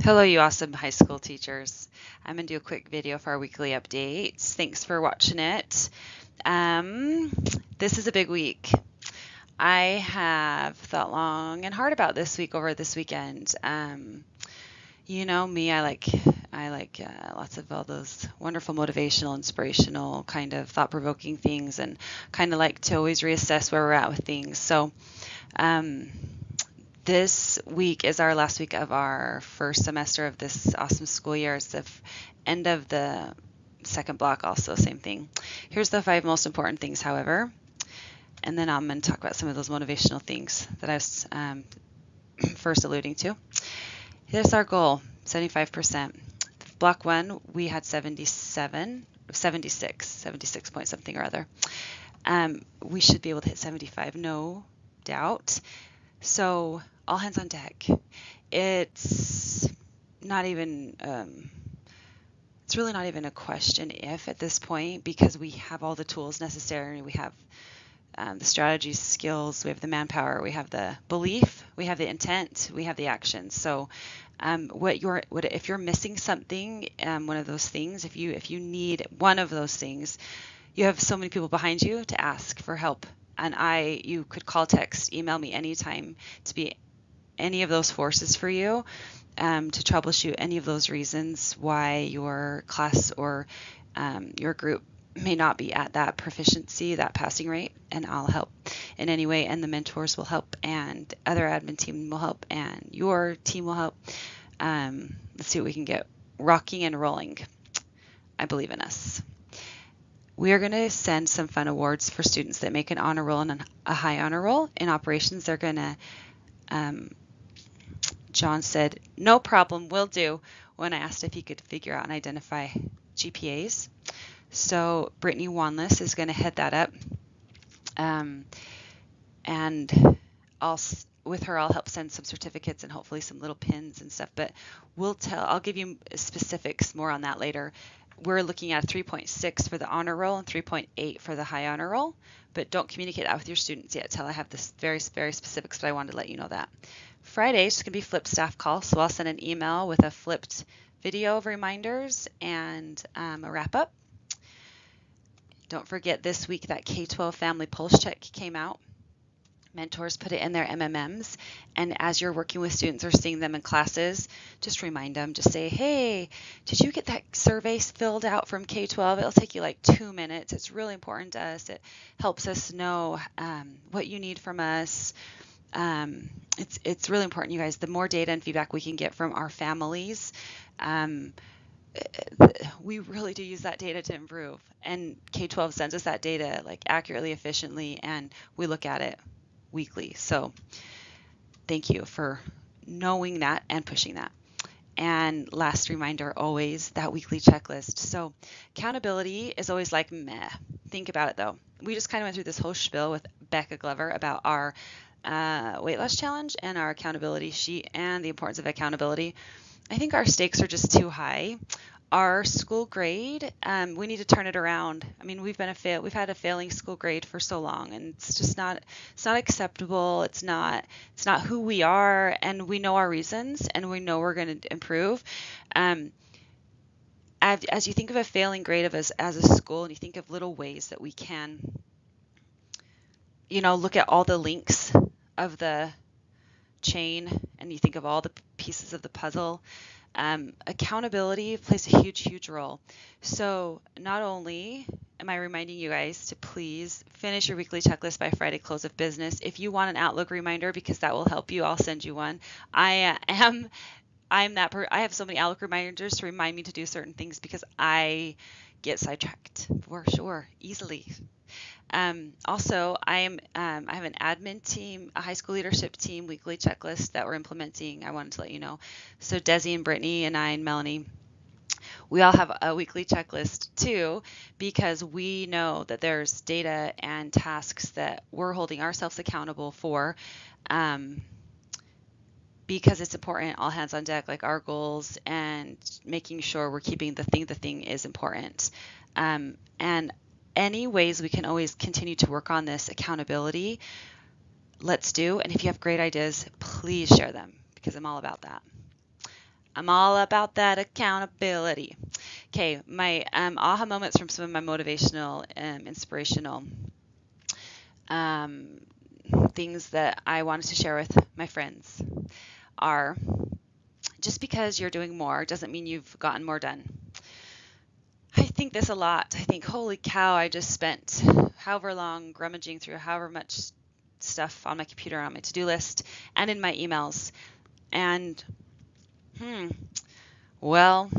Hello, you awesome high school teachers. I'm going to do a quick video for our weekly updates. Thanks for watching it. This is a big week. I have thought long and hard about this week over this weekend. You know me, I like lots of all those wonderful motivational, inspirational, kind of thought-provoking things, and kind of like to always reassess where we're at with things. So this week is our last week of our first semester of this awesome school year. It's the end of the second block also, same thing. Here's the 5 most important things, however, and then I'm going to talk about some of those motivational things that I was first alluding to. Here's our goal, 75%. Block 1, we had 76 point something or other. We should be able to hit 75, no doubt. So all hands on deck. It's not even, it's really not even a question if at this point, because we have all the tools necessary. We have the strategies, skills, we have the manpower, we have the belief, we have the intent, we have the action. So if you're missing something, one of those things, if you need one of those things, you have so many people behind you to ask for help. And you could call, text, email me anytime to be any of those forces for you, to troubleshoot any of those reasons why your class or your group may not be at that proficiency, that passing rate, and I'll help in any way, and the mentors will help, and other admin team will help, and your team will help. Let's see what we can get rocking and rolling. I believe in us. We are going to send some fun awards for students that make an honor roll and a high honor roll. In operations, they're going to, John said, no problem, will do, when I asked if he could figure out and identify GPAs. So Brittany Wanless is going to head that up. And with her, I'll help send some certificates and hopefully some little pins and stuff. But I'll give you specifics more on that later. We're looking at 3.6 for the honor roll and 3.8 for the high honor roll, but don't communicate that with your students yet till I have this very, very specifics, but I wanted to let you know that. Friday is going to be flipped staff call, so I'll send an email with a flipped video of reminders and a wrap up. Don't forget this week that K-12 family pulse check came out. Mentors put it in their MMMs, and as you're working with students or seeing them in classes, just remind them, just say, hey, did you get that survey filled out from K-12? It'll take you like 2 minutes. It's really important to us. It helps us know what you need from us. It's really important, you guys. The more data and feedback we can get from our families, we really do use that data to improve, and K-12 sends us that data like accurately, efficiently, and we look at it weekly. So thank you for knowing that and pushing that. And last reminder, always that weekly checklist. So accountability is always like meh. Think about it though. We just kind of went through this whole spiel with Becca Glover about our weight loss challenge and our accountability sheet and the importance of accountability. I think our stakes are just too high. Our school grade, we need to turn it around. I mean, we've had a failing school grade for so long, and it's just not acceptable. It's not who we are, and we know our reasons, and we know we're going to improve. As you think of a failing grade of us as a school, and you think of little ways that we can, look at all the links of the chain, and you think of all the pieces of the puzzle. Accountability plays a huge role. So not only am I reminding you guys to please finish your weekly checklist by Friday close of business. If you want an Outlook reminder, because that will help you, I'll send you one. I have so many Outlook reminders to remind me to do certain things because I get sidetracked for sure, easily. Also, I have an admin team, a high school leadership team weekly checklist that we're implementing. I wanted to let you know. So Desi and Brittany and I and Melanie, we all have a weekly checklist too, because we know that there's data and tasks that we're holding ourselves accountable for, because it's important, all hands on deck, like our goals and making sure we're keeping the thing is important. And any ways we can always continue to work on this accountability, let's do. And if you have great ideas, please share them, because I'm all about that. I'm all about that accountability. Okay, my aha moments from some of my motivational, inspirational um, things that I wanted to share with my friends are just because you're doing more doesn't mean you've gotten more done. I think this a lot. I think, holy cow, I just spent however long rummaging through however much stuff on my computer, on my to-do list, and in my emails. And, well,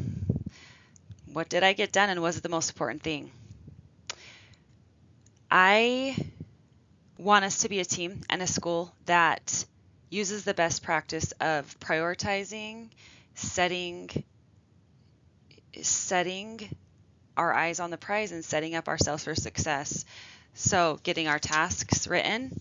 what did I get done, and was it the most important thing? I want us to be a team and a school that uses the best practice of prioritizing, setting our eyes on the prize and setting up ourselves for success. So getting our tasks written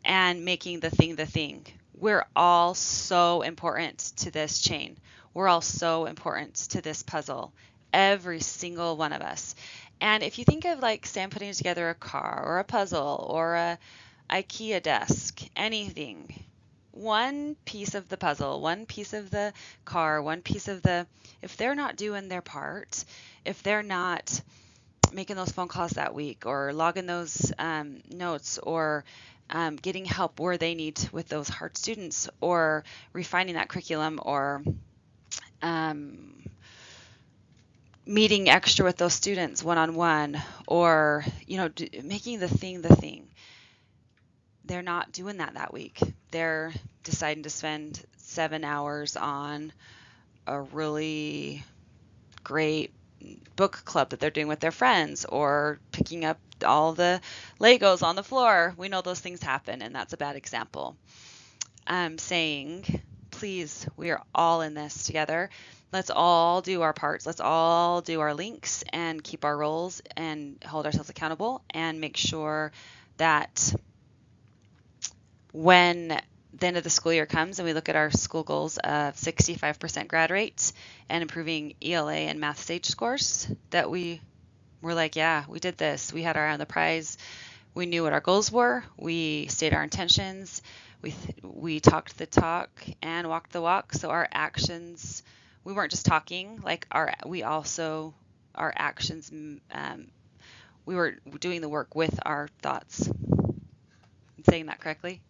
and making the thing. We're all so important to this chain. We're all so important to this puzzle. Every single one of us. And if you think of like Sam putting together a car or a puzzle or a IKEA desk, anything, one piece of the puzzle, one piece of the car, one piece of the, if they're not doing their part, if they're not making those phone calls that week or logging those notes or getting help where they need with those hard students or refining that curriculum or meeting extra with those students one-on-one or, making the thing. They're not doing that week. They're deciding to spend 7 hours on a really great book club that they're doing with their friends or picking up all the Legos on the floor. We know those things happen, and that's a bad example. I'm saying, please, we are all in this together. Let's all do our parts. Let's all do our links and keep our roles and hold ourselves accountable and make sure that when the end of the school year comes and we look at our school goals of 65% grad rates and improving ELA and math stage scores, that we were like, yeah, we did this. We had our eye on the prize. We knew what our goals were. We stated our intentions. We talked the talk and walked the walk. So our actions, we weren't just talking, like our actions, we were doing the work with our thoughts. I'm saying that correctly?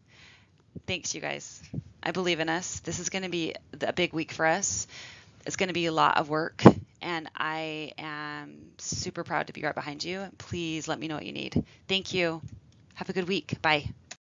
Thanks, you guys. I believe in us. This is going to be a big week for us. It's going to be a lot of work, and I am super proud to be right behind you. Please let me know what you need. Thank you. Have a good week. Bye.